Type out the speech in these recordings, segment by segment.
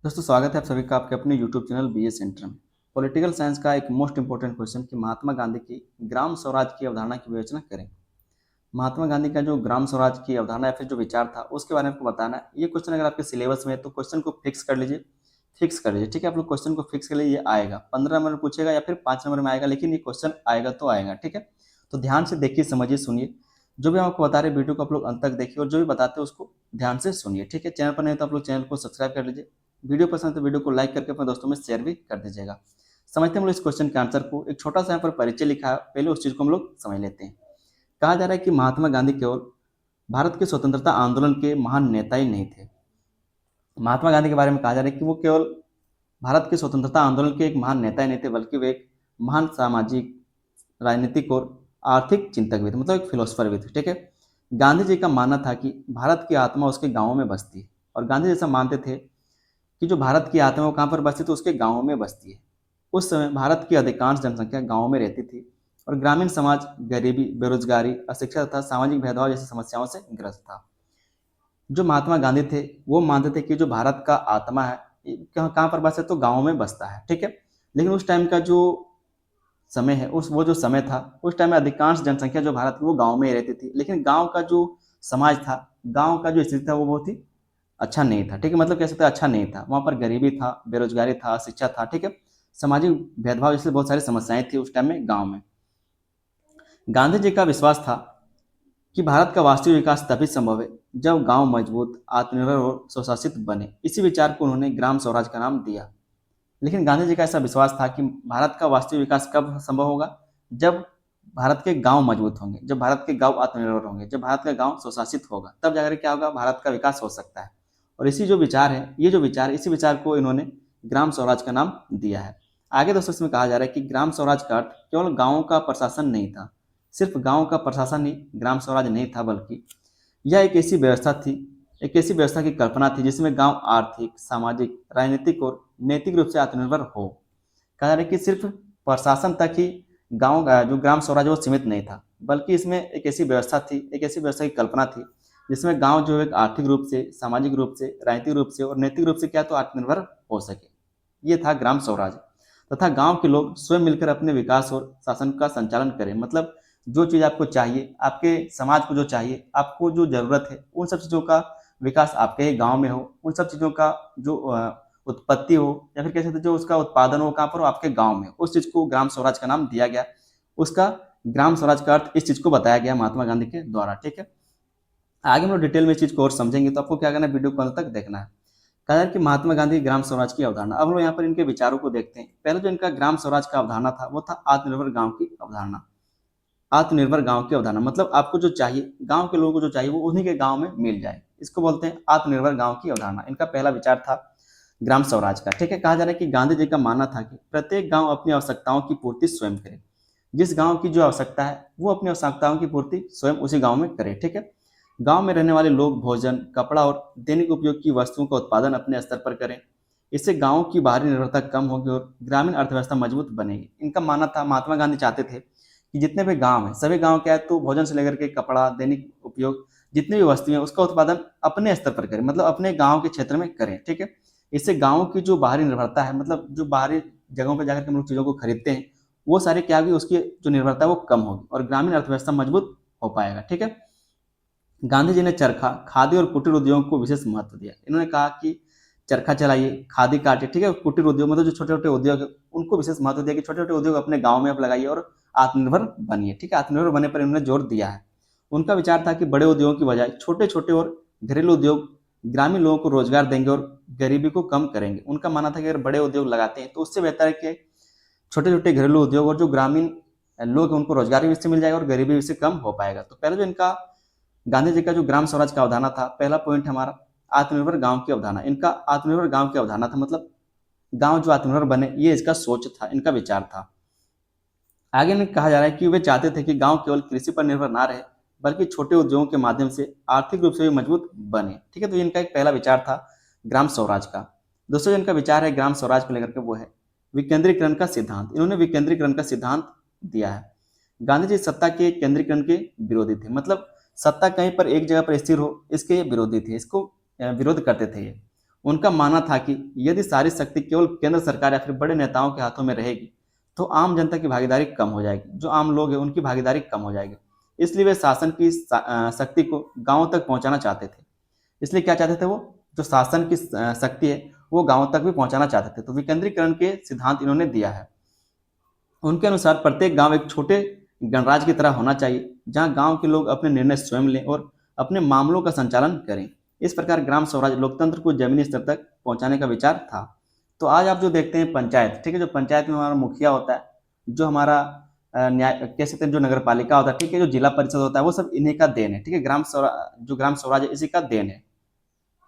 दोस्तों स्वागत है आप सभी का आपके अपने YouTube चैनल बी ए सेंटर में। पॉलिटिकल साइंस का एक मोस्ट इंपॉर्टेंट क्वेश्चन कि महात्मा गांधी की ग्राम स्वराज की अवधारणा की विवेचना करें। महात्मा गांधी का जो ग्राम स्वराज की अवधारणा या फिर जो विचार था उसके बारे में आपको बताना है। ये क्वेश्चन अगर आपके सिलेबस में है तो क्वेश्चन को फिक्स कर लीजिए। ठीक है, आप लोग क्वेश्चन को फिक्स कर लीजिए। ये आएगा 15 नंबर में पूछेगा या फिर 5 नंबर में आएगा, लेकिन ये क्वेश्चन आएगा तो आएगा। ठीक है, तो ध्यान से देखिए, समझिए, सुनिए। जो भी हम आपको बता रहे वीडियो को आप लोग अंत तक देखिए और जो भी बताते हैं उसको ध्यान से सुनिए। ठीक है, चैनल पर नहीं तो आप लोग चैनल को सब्सक्राइब कर लीजिए। वीडियो पसंद है तो वीडियो को लाइक करके अपने दोस्तों में शेयर भी कर दीजिएगा। समझते हैं हम लोग इस क्वेश्चन के आंसर को। एक छोटा सा यहाँ पर परिचय लिखा है, पहले उस चीज को हम लोग समझ लेते हैं। कहा जा रहा है कि महात्मा गांधी केवल भारत के स्वतंत्रता आंदोलन के महान नेता ही नहीं थे। महात्मा गांधी के बारे में कहा जा रहा है कि वो केवल भारत के स्वतंत्रता आंदोलन के एक महान नेता ही नहीं थे, बल्कि वे एक महान सामाजिक, राजनीतिक और आर्थिक चिंतक भी थे, मतलब एक फिलोसफर भी थे। ठीक है, गांधी जी का मानना था कि भारत की आत्मा उसके गांवों में बसती है। और गांधी जैसा मानते थे कि जो भारत की आत्मा वो कहाँ पर बसती, तो उसके गांवों में बसती है। उस समय भारत की अधिकांश जनसंख्या गांवों में रहती थी और ग्रामीण समाज गरीबी, बेरोजगारी, अशिक्षा तथा सामाजिक भेदभाव जैसी समस्याओं से ग्रस्त था। जो महात्मा गांधी थे वो मानते थे कि जो भारत का आत्मा है ये कहाँ कहाँ पर बसता है, तो गाँव में बसता है। ठीक है, लेकिन उस टाइम का जो समय है, उस वो जो समय था, उस टाइम में अधिकांश जनसंख्या जो भारत की वो गाँव में ही रहती थी। लेकिन गाँव का जो समाज था, गाँव का जो स्थिति था वो बहुत ही अच्छा नहीं था। ठीक है, मतलब कह सकते हैं अच्छा नहीं था। वहाँ पर गरीबी था, बेरोजगारी था, शिक्षा था। ठीक है, सामाजिक भेदभाव जैसे बहुत सारी समस्याएं थी उस टाइम में गाँव में। गांधी जी का विश्वास था कि भारत का वास्तविक विकास तभी संभव है जब गांव मजबूत, आत्मनिर्भर और स्वशासित बने। इसी विचार को उन्होंने ग्राम स्वराज का नाम दिया। लेकिन गांधी जी का ऐसा विश्वास था कि भारत का वास्तविक विकास कब संभव होगा, जब भारत के गांव मजबूत होंगे, जब भारत के गांव आत्मनिर्भर होंगे, जब भारत का गांव स्वशासित होगा, तब जाकर क्या होगा, भारत का विकास हो सकता है। और इसी जो विचार है, ये जो विचार है, इसी विचार को इन्होंने ग्राम स्वराज का नाम दिया है। आगे दोस्तों इसमें कहा जा रहा है कि ग्राम स्वराज का अर्थ केवल गाँवों का प्रशासन नहीं था। सिर्फ गाँव का प्रशासन ही ग्राम स्वराज नहीं था, बल्कि यह एक ऐसी व्यवस्था थी, एक ऐसी व्यवस्था की कल्पना थी जिसमें गांव आर्थिक, सामाजिक, राजनीतिक और नैतिक रूप से आत्मनिर्भर हो। कहा जा रहा है कि सिर्फ प्रशासन तक ही गांव जो ग्राम स्वराज वो सीमित नहीं था, बल्कि इसमें एक ऐसी व्यवस्था थी, एक ऐसी व्यवस्था की कल्पना थी जिसमें गांव जो एक आर्थिक रूप से, सामाजिक रूप से, राजनीतिक रूप से और नैतिक रूप से क्या तो आत्मनिर्भर हो सके। ये था ग्राम स्वराज। तथा गांव के लोग स्वयं मिलकर अपने विकास और शासन का संचालन करें। मतलब जो चीज़ आपको चाहिए, आपके समाज को जो चाहिए, आपको जो जरूरत है, उन सब चीज़ों का विकास आपके ही गांव में हो। उन सब चीज़ों का जो उत्पत्ति हो या फिर कह सकते जो उसका उत्पादन हो, कहाँ पर हो, आपके गांव में। उस चीज़ को ग्राम स्वराज का नाम दिया गया। उसका ग्राम स्वराज का अर्थ इस चीज़ को बताया गया महात्मा गांधी के द्वारा। ठीक है, आगे हम लोग डिटेल में इस चीज़ को और समझेंगे, तो आपको क्या करना है, वीडियो को अंत तक देखना है। कहा जाए कि महात्मा गांधी ग्राम स्वराज की अवधारणा। अब हम लोग यहाँ पर इनके विचारों को देखते हैं। पहले जो इनका ग्राम स्वराज का अवधारणा था वो था आत्मनिर्भर गांव की अवधारणा। आत्मनिर्भर गांव की अवधारणा मतलब आपको जो चाहिए, गांव के लोगों को जो चाहिए वो उन्हीं के गांव में मिल जाए। इसको बोलते हैं आत्मनिर्भर गांव की अवधारणा। इनका पहला विचार था ग्राम स्वराज का। ठीक है, कहा जा रहा है कि गांधी जी का मानना था कि प्रत्येक गांव अपनी आवश्यकताओं की पूर्ति स्वयं करे। जिस गांव की जो आवश्यकता है वो अपनी आवश्यकताओं की पूर्ति स्वयं उसी गांव में करे। ठीक है, गांव में रहने वाले लोग भोजन, कपड़ा और दैनिक उपयोग की वस्तुओं का उत्पादन अपने स्तर पर करें। इससे गांव की बाहरी निर्भरता कम होगी और ग्रामीण अर्थव्यवस्था मजबूत बनेगी। इनका मानना था, महात्मा गांधी चाहते थे कि जितने भी गांव हैं, सभी गांव क्या है तो भोजन से लेकर के कपड़ा, दैनिक उपयोग, जितनी भी वस्तुएं हैं उसका उत्पादन अपने स्तर पर करें, मतलब अपने गांव के क्षेत्र में करें। ठीक है, इससे गांव की जो बाहरी निर्भरता है, मतलब जो बाहरी जगहों पर जाकर के हम लोग चीज़ों को खरीदते हैं, वो सारी क्या होगी, उसकी जो निर्भरता है वो कम होगी और ग्रामीण अर्थव्यवस्था मजबूत हो पाएगा। ठीक है, गांधी जी ने चरखा, खादी और कुटीर उद्योगों को विशेष महत्व दिया। इन्होंने कहा कि चरखा चलाइए, खादी काटिए। ठीक है, कुटीर उद्योग मतलब जो छोटे छोटे उद्योग है उनको विशेष महत्व दिया कि छोटे छोटे उद्योग अपने गांव में आप लगाइए और आत्मनिर्भर बनिए। ठीक है, आत्मनिर्भर बनने पर इन्होंने जोर दिया है। उनका विचार था कि बड़े उद्योगों की बजाय छोटे छोटे और घरेलू उद्योग ग्रामीण लोगों को रोजगार देंगे और गरीबी को कम करेंगे। उनका मानना था कि अगर बड़े उद्योग लगाते हैं तो उससे बेहतर है कि छोटे छोटे घरेलू उद्योग और जो ग्रामीण लोग हैं उनको रोजगार भी इससे मिल जाएगा और गरीबी इससे कम हो पाएगा। तो पहले जो इनका गांधी जी का जो ग्राम स्वराज का अवधारणा था, पहला पॉइंट हमारा आत्मनिर्भर गांव की अवधारणा। इनका आत्मनिर्भर गांव की अवधारणा था, मतलब गांव जो आत्मनिर्भर बने, ये इसका सोच था, इनका विचार था। आगे में कहा जा रहा है कि वे चाहते थे कि गांव केवल कृषि पर निर्भर ना रहे, बल्कि छोटे उद्योगों के माध्यम से आर्थिक रूप से भी मजबूत बने। ठीक है, तो इनका एक पहला विचार था ग्राम स्वराज का। दूसरा जो इनका विचार है ग्राम स्वराज को लेकर के वो है विकेंद्रीकरण का सिद्धांत। इन्होंने विकेंद्रीकरण का सिद्धांत दिया है। गांधी जी सत्ता के केंद्रीकरण के विरोधी थे, मतलब सत्ता कहीं पर एक जगह पर स्थिर हो, इसके ये विरोधी थे, इसको विरोध करते थे ये। उनका मानना था कि यदि सारी शक्ति केवल केंद्र सरकार या फिर बड़े नेताओं के हाथों में रहेगी तो आम जनता की भागीदारी कम हो जाएगी, जो आम लोग हैं उनकी भागीदारी कम हो जाएगी। इसलिए वे शासन की शक्ति को गांवों तक पहुंचाना चाहते थे। इसलिए क्या चाहते थे वो, जो शासन की शक्ति है वो गांवों तक भी पहुंचाना चाहते थे। तो विकेंद्रीकरण के सिद्धांत इन्होंने दिया है। उनके अनुसार प्रत्येक गांव एक छोटे गणराज्य की तरह होना चाहिए, जहां गांव के लोग अपने निर्णय स्वयं लें और अपने मामलों का संचालन करें। इस प्रकार ग्राम स्वराज लोकतंत्र को जमीनी स्तर तक पहुंचाने का विचार था। तो आज आप जो देखते हैं पंचायत, ठीक है, जो पंचायत में हमारा मुखिया होता है, जो हमारा न्याय कह सकते हैं, जो नगर पालिका होता है, ठीक है, जो जिला परिषद होता है, वो सब इन्हीं का देन है। ठीक है, जो ग्राम स्वराज है इसी का देन है।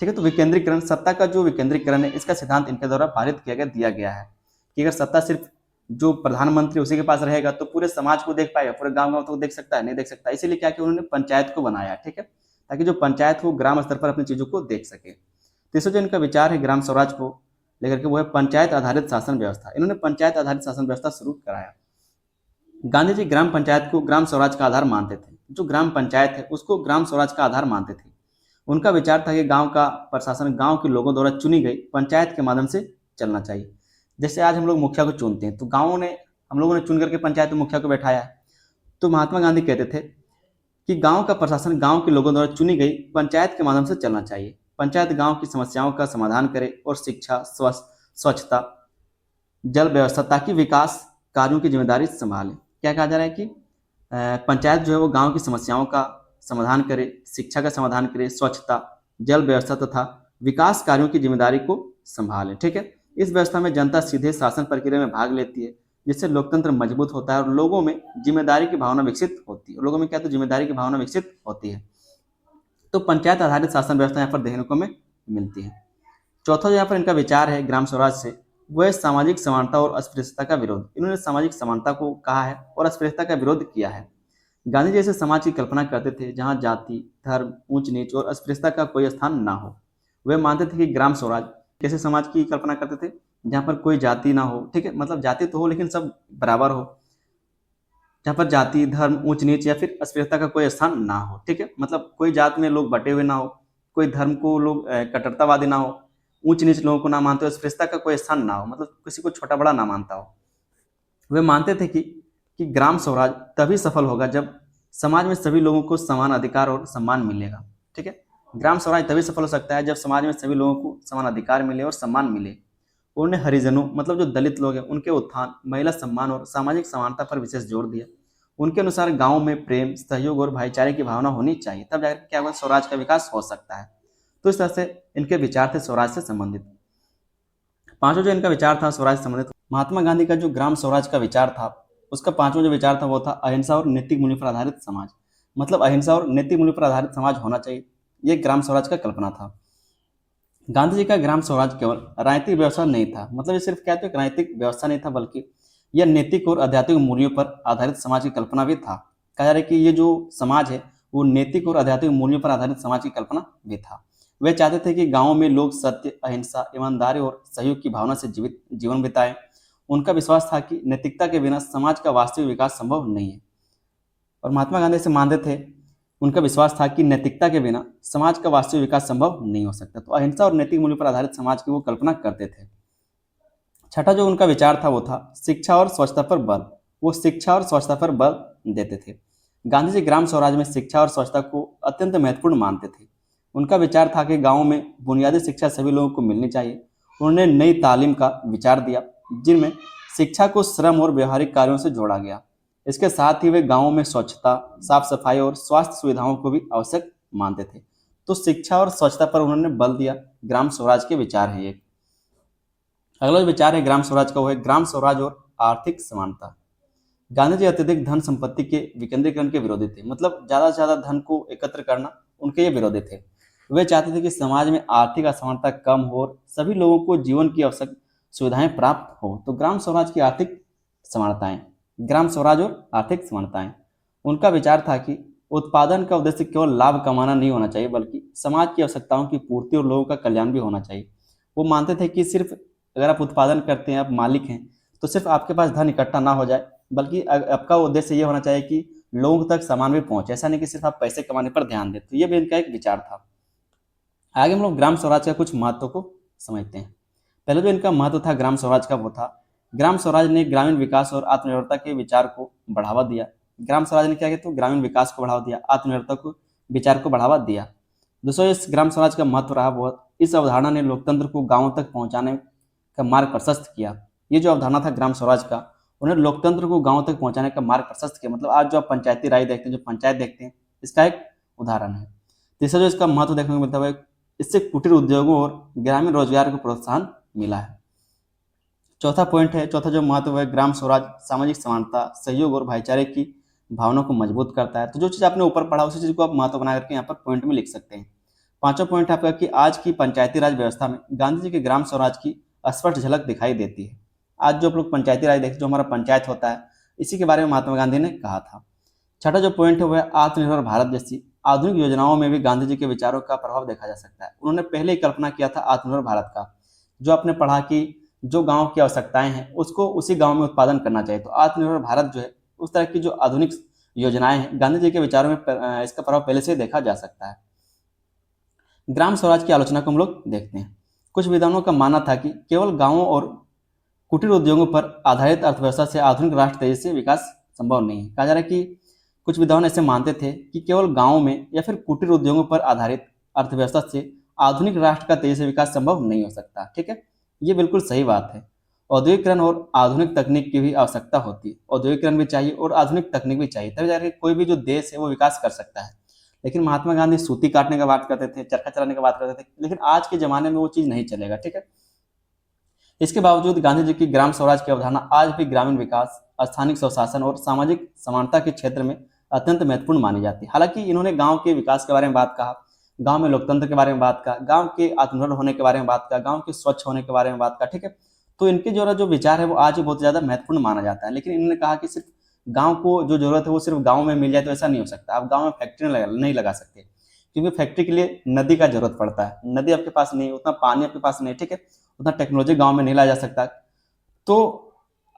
ठीक है, तो विकेंद्रीकरण, सत्ता का जो विकेंद्रीकरण है, इसका सिद्धांत इनके द्वारा पारित किया गया, दिया गया है कि अगर सत्ता सिर्फ जो प्रधानमंत्री उसी के पास रहेगा तो पूरे समाज को देख पाएगा, पूरे गांव गांव तो देख सकता है, नहीं देख सकता। इसीलिए क्या कि उन्होंने पंचायत को बनाया, ठीक है, ताकि जो पंचायत हो ग्राम स्तर पर अपनी चीजों को देख सके। तीसरा जो इनका विचार है ग्राम स्वराज को लेकर के, वो है पंचायत आधारित शासन व्यवस्था। इन्होंने पंचायत आधारित शासन व्यवस्था शुरू कराया। गांधी जी ग्राम पंचायत को ग्राम स्वराज का आधार मानते थे। जो ग्राम पंचायत है उसको ग्राम स्वराज का आधार मानते थे। उनका विचार था कि गांव का प्रशासन गांव के लोगों द्वारा चुनी गई पंचायत के माध्यम से चलना चाहिए। जैसे आज हम लोग मुखिया को चुनते हैं, तो गांवों ने, हम लोगों ने चुन करके पंचायत में मुखिया को बैठाया है। तो महात्मा गांधी कहते थे कि गांव का प्रशासन गांव के लोगों द्वारा चुनी गई पंचायत के माध्यम से चलना चाहिए। पंचायत गांव की समस्याओं का समाधान करे और शिक्षा, स्वच्छता, जल व्यवस्था ताकि विकास कार्यों की जिम्मेदारी संभाले। क्या कहा जा रहा है कि पंचायत जो है वो गांव की समस्याओं का समाधान करे, शिक्षा का समाधान करे, स्वच्छता, जल व्यवस्था तथा विकास कार्यों की जिम्मेदारी को संभाले। ठीक है, इस व्यवस्था में जनता सीधे शासन प्रक्रिया में भाग लेती है, जिससे लोकतंत्र मजबूत होता है और लोगों में जिम्मेदारी की भावना विकसित होती है। लोगों में क्या, तो जिम्मेदारी की भावना विकसित होती है। तो पंचायत आधारित शासन व्यवस्था यहाँ पर देखने को हमें मिलती है। चौथा जो यहाँ पर इनका विचार है ग्राम स्वराज से, वह सामाजिक समानता और अस्पृश्यता का विरोध। इन्होंने सामाजिक समानता को कहा है और अस्पृश्यता का विरोध किया है। गांधी जैसे समाज की कल्पना करते थे जहां जाति, धर्म, ऊंच नीच और अस्पृश्यता का कोई स्थान ना हो। वे मानते थे कि ग्राम स्वराज कैसे समाज की कल्पना करते थे, जहां पर कोई जाति ना हो, ठीक है, मतलब जाति तो हो लेकिन सब बराबर हो, जहां पर जाति, धर्म, ऊंच नीच या फिर अस्पृश्यता का कोई स्थान ना हो। ठीक है, मतलब कोई जात में लोग बटे हुए ना हो, कोई धर्म को लोग कट्टरतावादी ना हो, ऊंच नीच लोगों को ना मानते हो, अस्पृश्यता का कोई स्थान ना हो, मतलब किसी को छोटा बड़ा ना मानता हो। वे मानते थे कि ग्राम स्वराज तभी सफल होगा जब समाज में सभी लोगों को समान अधिकार और सम्मान मिलेगा। ठीक है, ग्राम स्वराज तभी सफल हो सकता है जब समाज में सभी लोगों को समान अधिकार मिले और सम्मान मिले। उन्होंने हरिजनों, मतलब जो दलित लोग हैं, उनके उत्थान, महिला सम्मान और सामाजिक समानता पर विशेष जोर दिया। उनके अनुसार गांव में प्रेम, सहयोग और भाईचारे की भावना होनी चाहिए, तब जाकर क्या होगा, स्वराज का विकास हो सकता है। तो इस तरह से इनके विचार थे स्वराज से संबंधित। पांचवा जो इनका विचार था स्वराज से संबंधित, महात्मा गांधी का जो ग्राम स्वराज का विचार था, उसका पांचवा जो विचार था वो था अहिंसा और नैतिक मूल्य पर आधारित समाज। मतलब अहिंसा और नैतिक मूल्य पर आधारित समाज होना चाहिए, ये ग्राम स्वराज का कल्पना था। गांधी जी का ग्राम स्वराज केवल राजनीतिक व्यवस्था नहीं था, मतलब ये सिर्फ क्या, तो एक राजनीतिक व्यवस्था नहीं था, बल्कि यह नैतिक और आध्यात्मिक मूल्यों पर आधारित समाज की कल्पना भी था। कहा जा रहा है कि ये जो समाज है वो नैतिक और आध्यात्मिक मूल्यों पर आधारित समाज की कल्पना भी था। वे चाहते थे कि गांवों में लोग सत्य, अहिंसा, ईमानदारी और सहयोग की भावना से जीवन बिताएं। उनका विश्वास था कि नैतिकता के बिना समाज का वास्तविक विकास संभव नहीं है। और महात्मा गांधी से मानते थे, उनका विश्वास था कि नैतिकता के बिना समाज का वास्तविक विकास संभव नहीं हो सकता। तो अहिंसा और नैतिक मूल्य पर आधारित समाज की वो कल्पना करते थे। छठा जो उनका विचार था वो था शिक्षा और स्वच्छता पर बल। वो शिक्षा और स्वच्छता पर बल देते थे। गांधी जी ग्राम स्वराज में शिक्षा और स्वच्छता को अत्यंत महत्वपूर्ण मानते थे। उनका विचार था कि गाँव में बुनियादी शिक्षा सभी लोगों को मिलनी चाहिए। उन्होंने नई तालीम का विचार दिया, जिनमें शिक्षा को श्रम और व्यवहारिक कार्यों से जोड़ा गया। इसके साथ ही वे गांवों में स्वच्छता, साफ सफाई और स्वास्थ्य सुविधाओं को भी आवश्यक मानते थे। तो शिक्षा और स्वच्छता पर उन्होंने बल दिया। ग्राम स्वराज के विचार है ये। अगला जो विचार है ग्राम स्वराज का, वो है ग्राम स्वराज और आर्थिक समानता। गांधी जी अत्यधिक धन संपत्ति के विकेंद्रीकरण के विरोधी थे, मतलब ज्यादा से ज्यादा धन को एकत्र करना उनके ये विरोधी थे। वे चाहते थे कि समाज में आर्थिक असमानता कम हो और सभी लोगों को जीवन की आवश्यक सुविधाएं प्राप्त हो। तो ग्राम स्वराज की आर्थिक समानताएं, ग्राम स्वराज और आर्थिक समानताएं, उनका विचार था कि उत्पादन का उद्देश्य केवल लाभ कमाना नहीं होना चाहिए, बल्कि समाज की आवश्यकताओं की पूर्ति और लोगों का कल्याण भी होना चाहिए। वो मानते थे कि सिर्फ अगर आप उत्पादन करते हैं, आप मालिक हैं, तो सिर्फ आपके पास धन इकट्ठा ना हो जाए, बल्कि आपका उद्देश्य ये होना चाहिए कि लोगों तक सामान भी पहुंचे। ऐसा नहीं कि सिर्फ आप पैसे कमाने पर ध्यान दें। तो ये भी इनका एक विचार था। आगे हम लोग ग्राम स्वराज का कुछ महत्व को समझते हैं। पहले जो इनका महत्व था ग्राम स्वराज का वो था, ग्राम स्वराज ने ग्रामीण विकास और आत्मनिर्भरता के विचार को बढ़ावा दिया। ग्राम स्वराज ने क्या किया, तो ग्रामीण विकास को बढ़ावा दिया, आत्मनिर्भरता को विचार को बढ़ावा दिया। दोस्तों इस ग्राम स्वराज का महत्व रहा बहुत, इस अवधारणा ने लोकतंत्र को गांवों तक पहुंचाने का मार्ग प्रशस्त किया। ये जो अवधारणा था ग्राम स्वराज का, उन्हें लोकतंत्र को गांवों तक पहुंचाने का मार्ग प्रशस्त किया। मतलब आज जो आप पंचायती राज देखते हैं, जो पंचायत देखते हैं, इसका एक उदाहरण है। तीसरा जो इसका महत्व देखने को मिलता है, इससे कुटीर उद्योगों और ग्रामीण रोजगार को प्रोत्साहन मिला है। चौथा पॉइंट है, चौथा जो महत्व है, ग्राम स्वराज सामाजिक समानता, सहयोग और भाईचारे की भावना को मजबूत करता है। तो जो चीज़ आपने ऊपर पढ़ा उसी चीज़ को आप महत्व बना करके यहाँ पर पॉइंट में लिख सकते हैं। पांचवा पॉइंट है आपका कि आज की पंचायती राज व्यवस्था में गांधी जी के ग्राम स्वराज की स्पष्ट झलक दिखाई देती है। आज जो आप लोग पंचायती राज देखते, जो हमारा पंचायत होता है, इसी के बारे में महात्मा गांधी ने कहा था। छठा जो पॉइंट है वह है आत्मनिर्भर भारत जैसी आधुनिक योजनाओं में भी गांधी जी के विचारों का प्रभाव देखा जा सकता है। उन्होंने पहले ही कल्पना किया था आत्मनिर्भर भारत का। जो आपने पढ़ा कि जो गांव की आवश्यकताएं हैं उसको उसी गांव में उत्पादन करना चाहिए। तो आत्मनिर्भर भारत जो है, उस तरह की जो आधुनिक योजनाएं हैं, गांधी जी के विचारों में इसका प्रभाव पहले से देखा जा सकता है। ग्राम स्वराज की आलोचना को हम लोग देखते हैं। कुछ विद्वानों का मानना था कि केवल गांवों और कुटीर उद्योगों पर आधारित अर्थव्यवस्था से आधुनिक राष्ट्र तेजी से विकास संभव नहीं है। कहा जा रहा है कि कुछ विद्वान ऐसे मानते थे कि केवल गांवों में या फिर कुटीर उद्योगों पर आधारित अर्थव्यवस्था से आधुनिक राष्ट्र का तेजी से विकास संभव नहीं हो सकता। ठीक है, ये बिल्कुल सही बात है। औद्योगिकरण और आधुनिक तकनीक की भी आवश्यकता होती है। औद्योगिकरण भी चाहिए और आधुनिक तकनीक भी चाहिए, तभी जाकर कोई भी जो देश है वो विकास कर सकता है। लेकिन महात्मा गांधी सूती काटने का बात करते थे, चरखा चलाने का बात करते थे, लेकिन आज के जमाने में वो चीज़ नहीं चलेगा। ठीक है, इसके बावजूद गांधी जी की ग्राम स्वराज की अवधारणा आज भी ग्रामीण विकास, स्थानिक स्वशासन और सामाजिक समानता के क्षेत्र में अत्यंत महत्वपूर्ण मानी जाती है। हालांकि इन्होंने गांव के विकास के बारे में बात कहा, गांव में लोकतंत्र के बारे में बात कहा, गांव के आत्मनिर्भर होने के बारे में बात कहा, गांव के स्वच्छ होने के बारे में बात कहा। ठीक है, तो इनके जो विचार है वो आज भी बहुत ज़्यादा महत्वपूर्ण माना जाता है। लेकिन इन्होंने कहा कि सिर्फ गाँव को जो जरूरत है वो सिर्फ गाँव में मिल जाए तो ऐसा नहीं हो सकता। आप गाँव में फैक्ट्री नहीं लगा सकते, क्योंकि फैक्ट्री के लिए नदी का जरूरत पड़ता है। नदी आपके पास नहीं, उतना पानी आपके पास नहीं। ठीक है, उतना टेक्नोलॉजी गांव में नहीं लाया जा सकता। तो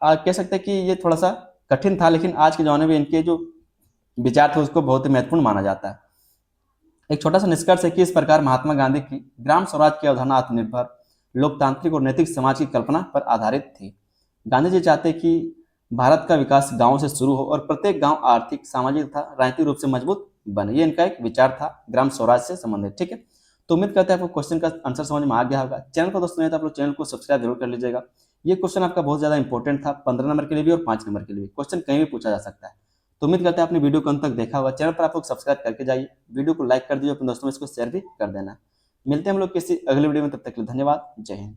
कह सकते हैं कि ये थोड़ा सा कठिन था, लेकिन आज के जमाने में इनके जो विचार थे उसको बहुत ही महत्वपूर्ण माना जाता है। एक छोटा सा निष्कर्ष है कि इस प्रकार महात्मा गांधी की ग्राम स्वराज की अवधारणा आत्मनिर्भर, लोकतांत्रिक और नैतिक समाज की कल्पना पर आधारित थी। गांधी जी चाहते कि भारत का विकास गांव से शुरू हो और प्रत्येक गांव आर्थिक, सामाजिक तथा राजनीतिक रूप से मजबूत बने। ये इनका एक विचार था ग्राम स्वराज से संबंधित। ठीक है, तो उम्मीद करते हैं आपको क्वेश्चन का आंसर समझ में आ गया होगा। चैनल पर दोस्तों नहीं तो आप लोग चैनल को सब्सक्राइब जरूर कर लीजिएगा। ये क्वेश्चन आपका बहुत ज्यादा इंपॉर्टेंट था, 15 नंबर के लिए भी और 5 नंबर के लिए भी। क्वेश्चन कहीं भी पूछा जा सकता है। तो उम्मीद करते हैं आपने वीडियो को अंत तक देखा होगा। चैनल पर आप लोग सब्सक्राइब करके जाइए, वीडियो को लाइक कर दीजिए, अपने दोस्तों में इसको शेयर भी कर देना। मिलते हैं हम लोग किसी अगले वीडियो में, तब तक के लिए धन्यवाद। जय हिंद।